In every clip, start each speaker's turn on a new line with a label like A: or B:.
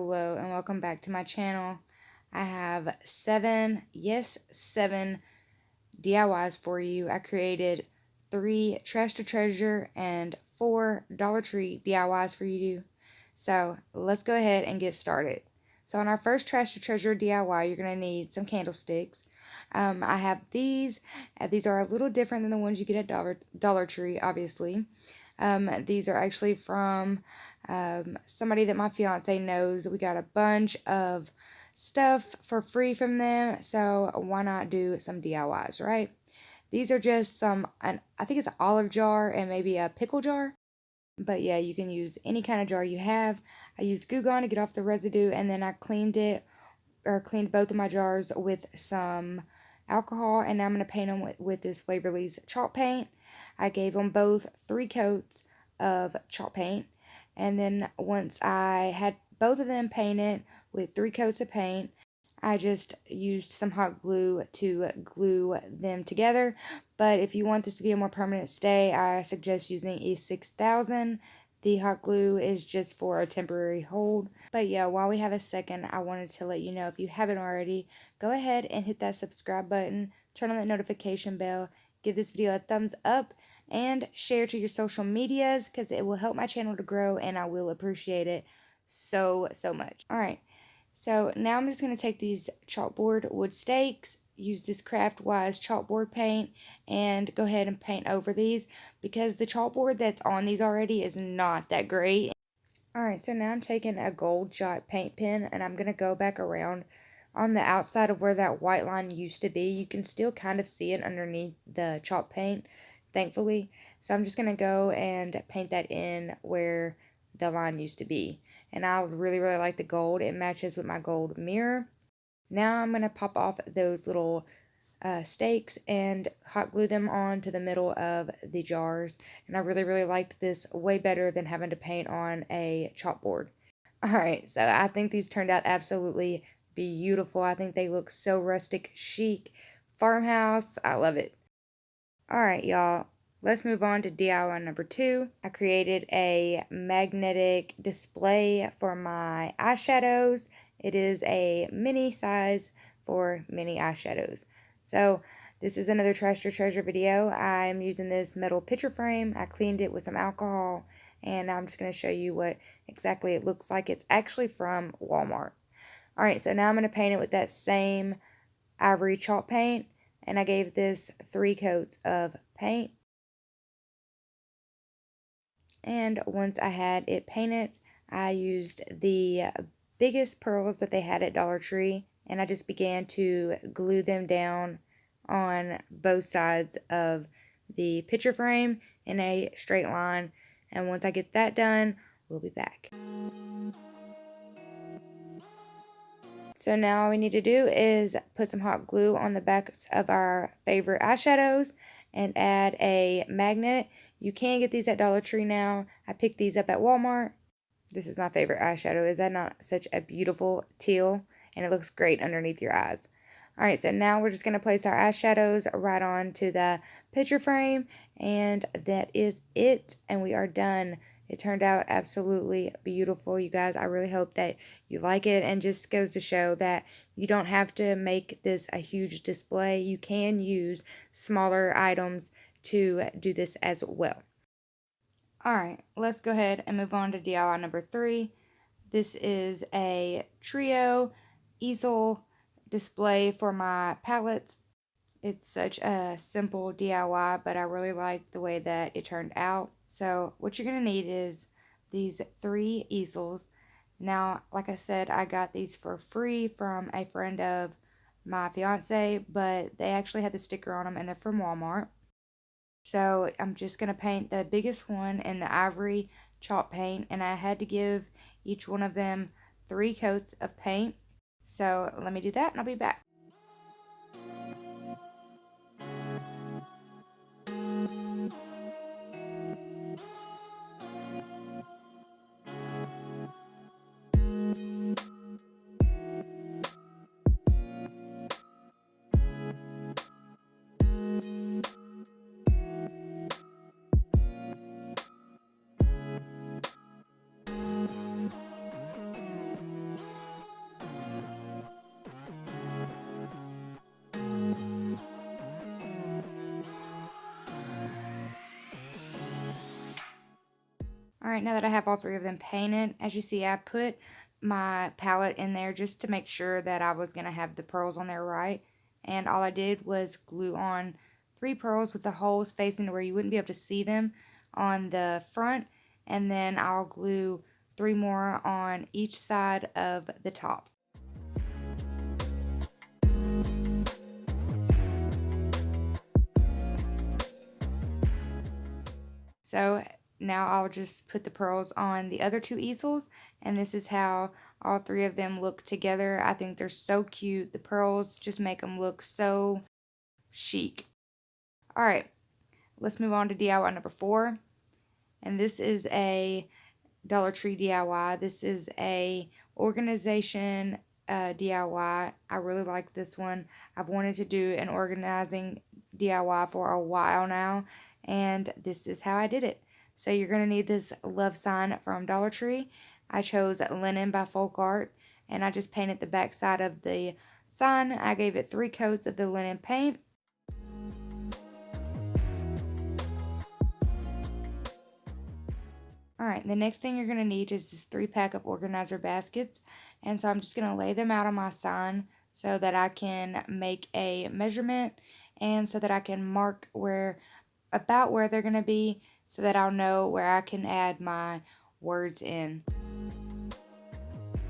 A: Hello and welcome back to my channel. I have 7 DIYs for you. I created 3 Trash to Treasure and 4 Dollar Tree DIYs for you to do. So let's go ahead and get started. So on our first Trash to Treasure DIY, you're going to need some candlesticks. I have these. These are a little different than the ones you get at Dollar Tree, obviously. These are actually from somebody that my fiance knows. We got a bunch of stuff for free from them, so why not do some DIYs, right? These are just some, I think it's an olive jar and maybe a pickle jar. But yeah, you can use any kind of jar you have. I used Goo Gone to get off the residue, and then I cleaned both of my jars with some alcohol, and now I'm going to paint them with this Waverly's chalk paint. I gave them both 3 coats of chalk paint, and then once I had both of them painted with 3 coats of paint, I just used some hot glue to glue them together. But if you want this to be a more permanent stay, I suggest using E6000. The hot glue is just for a temporary hold. But yeah, while we have a second, I wanted to let you know, if you haven't already, go ahead and hit that subscribe button, turn on that notification bell, give this video a thumbs up, and share to your social medias because it will help my channel to grow and I will appreciate it so much. Alright, so now I'm just going to take these chalkboard wood stakes, use this Craftwise chalkboard paint, and go ahead and paint over these because the chalkboard that's on these already is not that great. Alright, so now I'm taking a gold jot paint pen and I'm going to go back around on the outside of where that white line used to be. You can still kind of see it underneath the chalk paint, thankfully. So I'm just going to go and paint that in where the line used to be. And I really like the gold. It matches with my gold mirror. Now I'm going to pop off those little stakes and hot glue them on to the middle of the jars. And I really liked this way better than having to paint on a chalkboard. Alright, so I think these turned out absolutely beautiful. I think they look so rustic, chic, farmhouse. I love it. Alright, y'all. Let's move on to DIY number 2. I created a magnetic display for my eyeshadows. It is a mini size for mini eyeshadows. So this is another Trash to Treasure video. I'm using this metal picture frame. I cleaned it with some alcohol, and I'm just going to show you what exactly it looks like. It's actually from Walmart. Alright, so now I'm going to paint it with that same ivory chalk paint, and I gave this 3 coats of paint. And once I had it painted, I used the biggest pearls that they had at Dollar Tree, and I just began to glue them down on both sides of the picture frame in a straight line. And once I get that done, we'll be back. So now all we need to do is put some hot glue on the backs of our favorite eyeshadows and add a magnet. You can get these at Dollar Tree now. I picked these up at Walmart. This is my favorite eyeshadow. Is that not such a beautiful teal? And it looks great underneath your eyes. Alright, so now we're just going to place our eyeshadows right onto the picture frame. And that is it. And we are done. It turned out absolutely beautiful, you guys. I really hope that you like it, and just goes to show that you don't have to make this a huge display. You can use smaller items to do this as well. Alright, let's go ahead and move on to DIY number 3. This is a trio easel display for my palettes. It's such a simple DIY, but I really like the way that it turned out. So what you're going to need is these 3 easels. Now, like I said, I got these for free from a friend of my fiance, but they actually had the sticker on them, and they're from Walmart. So I'm just going to paint the biggest one in the ivory chalk paint, and I had to give each one of them 3 coats of paint. So let me do that and I'll be back. Alright, now that I have all three of them painted, as you see, I put my palette in there just to make sure that I was going to have the pearls on there right. And all I did was glue on 3 pearls with the holes facing to where you wouldn't be able to see them on the front. And then I'll glue 3 more on each side of the top. So now I'll just put the pearls on the other 2 easels, and this is how all 3 of them look together. I think they're so cute. The pearls just make them look so chic. Alright, let's move on to DIY number 4. And this is a Dollar Tree DIY. This is a organization DIY. I really like this one. I've wanted to do an organizing DIY for a while now, and this is how I did it. So you're going to need this love sign from Dollar Tree. I chose Linen by Folk Art, and I just painted the back side of the sign. I gave it 3 coats of the linen paint. Alright, the next thing you're going to need is this 3-pack of organizer baskets. And so I'm just going to lay them out on my sign so that I can make a measurement and so that I can mark about where they're going to be so that I'll know where I can add my words in.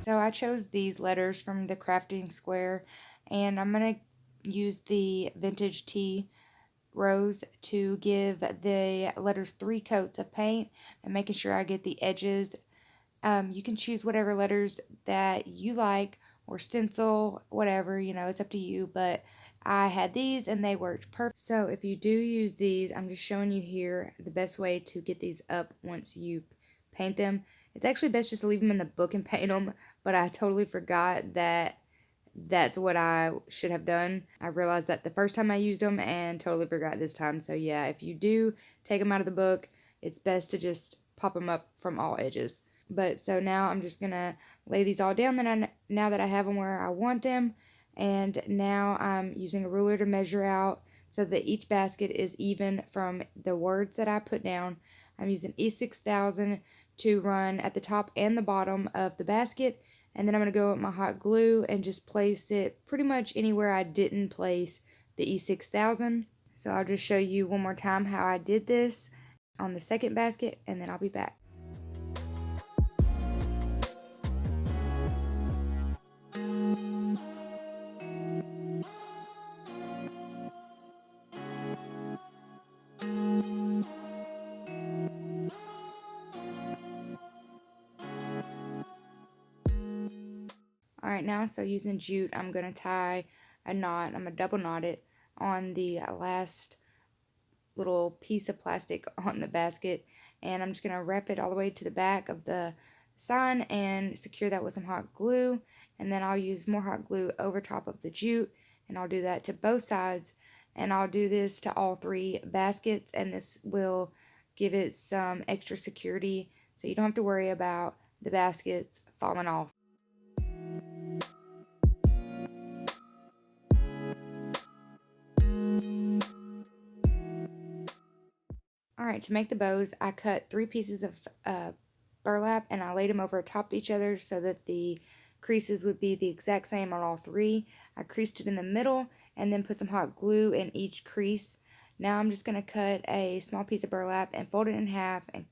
A: So I chose these letters from the crafting square, and I'm going to use the vintage tea rose to give the letters 3 coats of paint and making sure I get the edges. You can choose whatever letters that you like or stencil, whatever, it's up to you, but I had these and they worked perfect. So if you do use these, I'm just showing you here the best way to get these up once you paint them. It's actually best just to leave them in the book and paint them, but I totally forgot that that's what I should have done. I realized that the first time I used them and totally forgot this time. So yeah, if you do take them out of the book, it's best to just pop them up from all edges. But so now I'm just gonna lay these all down now that I have them where I want them. And now I'm using a ruler to measure out so that each basket is even from the words that I put down. I'm using E6000 to run at the top and the bottom of the basket. And then I'm going to go with my hot glue and just place it pretty much anywhere I didn't place the E6000. So I'll just show you one more time how I did this on the second basket, and then I'll be back. Alright, now so using jute, I'm going to tie a knot. I'm going to double knot it on the last little piece of plastic on the basket, and I'm just going to wrap it all the way to the back of the sign and secure that with some hot glue. And then I'll use more hot glue over top of the jute, and I'll do that to both sides, and I'll do this to all 3 baskets, and this will give it some extra security so you don't have to worry about the baskets falling off. Alright, to make the bows, I cut 3 pieces of burlap and I laid them over top each other so that the creases would be the exact same on all 3. I creased it in the middle and then put some hot glue in each crease. Now I'm just going to cut a small piece of burlap and fold it in half and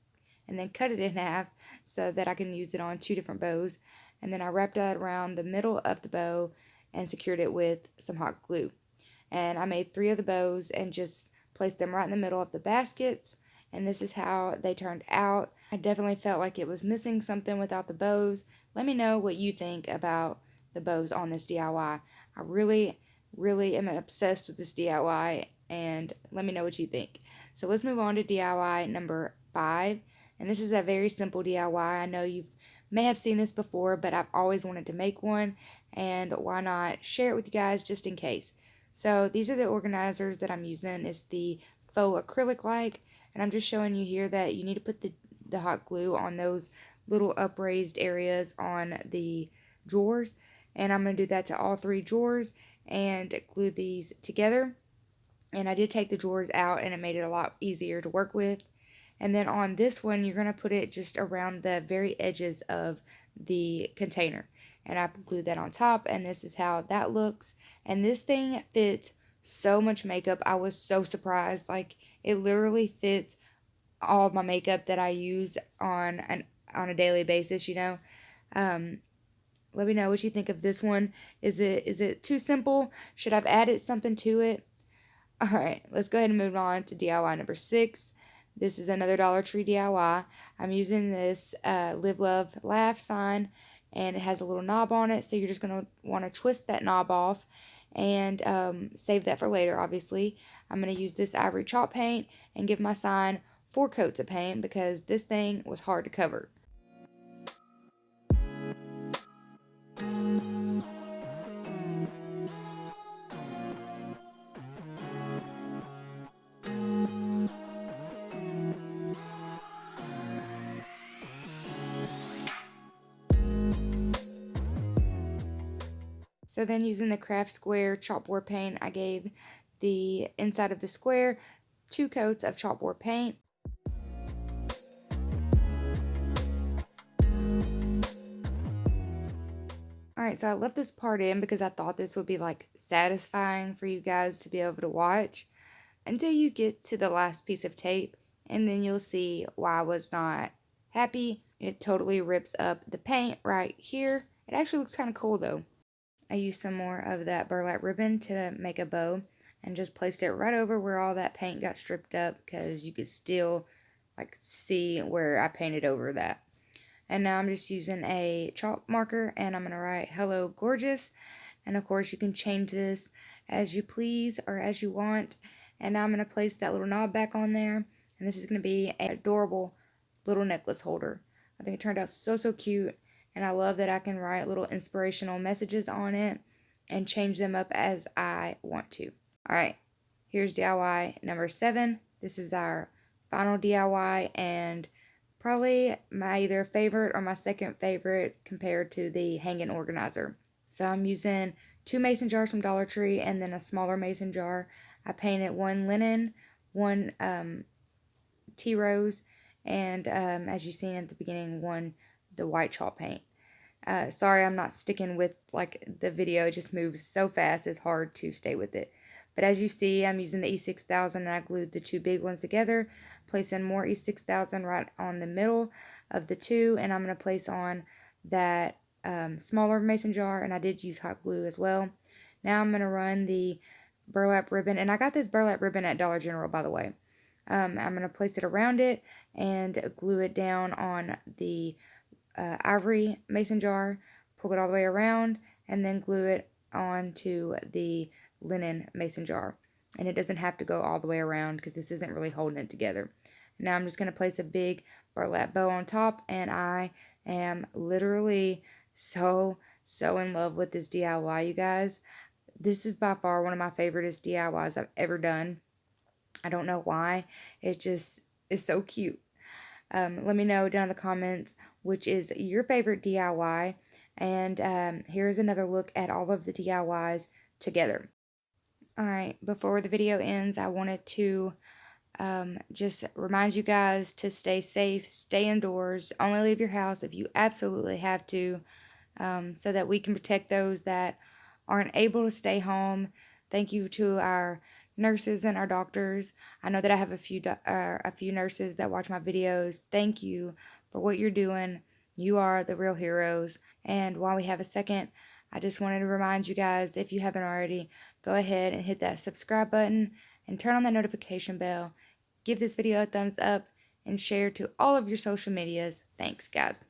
A: then cut it in half so that I can use it on 2 different bows. And then I wrapped that around the middle of the bow and secured it with some hot glue. And I made 3 of the bows and just placed them right in the middle of the baskets, and this is how they turned out. I definitely felt like it was missing something without the bows. Let me know what you think about the bows on this DIY. I really am obsessed with this DIY, and let me know what you think. So let's move on to DIY number 5, and this is a very simple DIY. I know you may have seen this before, but I've always wanted to make one, and why not share it with you guys just in case. So these are the organizers that I'm using. It's the faux acrylic like, and I'm just showing you here that you need to put the hot glue on those little upraised areas on the drawers, and I'm going to do that to all 3 drawers and glue these together. And I did take the drawers out and it made it a lot easier to work with. And then on this one, you're going to put it just around the very edges of the container. And I glued that on top, and this is how that looks. And this thing fits so much makeup. I was so surprised. Like, it literally fits all of my makeup that I use on a daily basis, you know. Let me know what you think of this one. Is it too simple? Should I have added something to it? All right, let's go ahead and move on to DIY number 6. This is another Dollar Tree DIY. I'm using this Live, Love, Laugh sign, and it has a little knob on it, so you're just going to want to twist that knob off and save that for later, obviously. I'm going to use this ivory chalk paint and give my sign 4 coats of paint because this thing was hard to cover. So then using the craft square chalkboard paint, I gave the inside of the square 2 coats of chalkboard paint. Alright, so I left this part in because I thought this would be like satisfying for you guys to be able to watch until you get to the last piece of tape, and then you'll see why I was not happy. It totally rips up the paint right here. It actually looks kind of cool though. I used some more of that burlap ribbon to make a bow and just placed it right over where all that paint got stripped up because you could still like see where I painted over that. And now I'm just using a chalk marker and I'm going to write hello gorgeous. And of course you can change this as you please or as you want. And now I'm going to place that little knob back on there, and this is going to be an adorable little necklace holder. I think it turned out so cute. And I love that I can write little inspirational messages on it and change them up as I want to. Alright, here's DIY number 7. This is our final DIY and probably my either favorite or my second favorite compared to the hanging organizer. So I'm using 2 mason jars from Dollar Tree and then a smaller mason jar. I painted 1 linen, 1 tea rose, and as you seen at the beginning, 1 the white chalk paint. Sorry, I'm not sticking with like the video. It just moves so fast. It's hard to stay with it. But as you see, I'm using the E6000 and I glued the 2 big ones together, placing more E6000 right on the middle of the 2, and I'm going to place on that smaller mason jar, and I did use hot glue as well. Now I'm going to run the burlap ribbon, and I got this burlap ribbon at Dollar General, by the way. I'm going to place it around it and glue it down on the ivory mason jar, pull it all the way around, and then glue it onto the linen mason jar. And it doesn't have to go all the way around because this isn't really holding it together. Now I'm just going to place a big burlap bow on top, and I am literally so in love with this DIY, you guys. This is by far one of my favorite DIYs I've ever done. I don't know why. It just is so cute. Let me know down in the comments which is your favorite DIY. And here's another look at all of the DIYs together. Alright, before the video ends, I wanted to just remind you guys to stay safe, stay indoors, only leave your house if you absolutely have to, so that we can protect those that aren't able to stay home. Thank you to our nurses and our doctors. I know that I have a few nurses that watch my videos. Thank you for what you're doing. You are the real heroes. And while we have a second, I just wanted to remind you guys, if you haven't already, go ahead and hit that subscribe button and turn on that notification bell. Give this video a thumbs up and share to all of your social medias. Thanks, guys.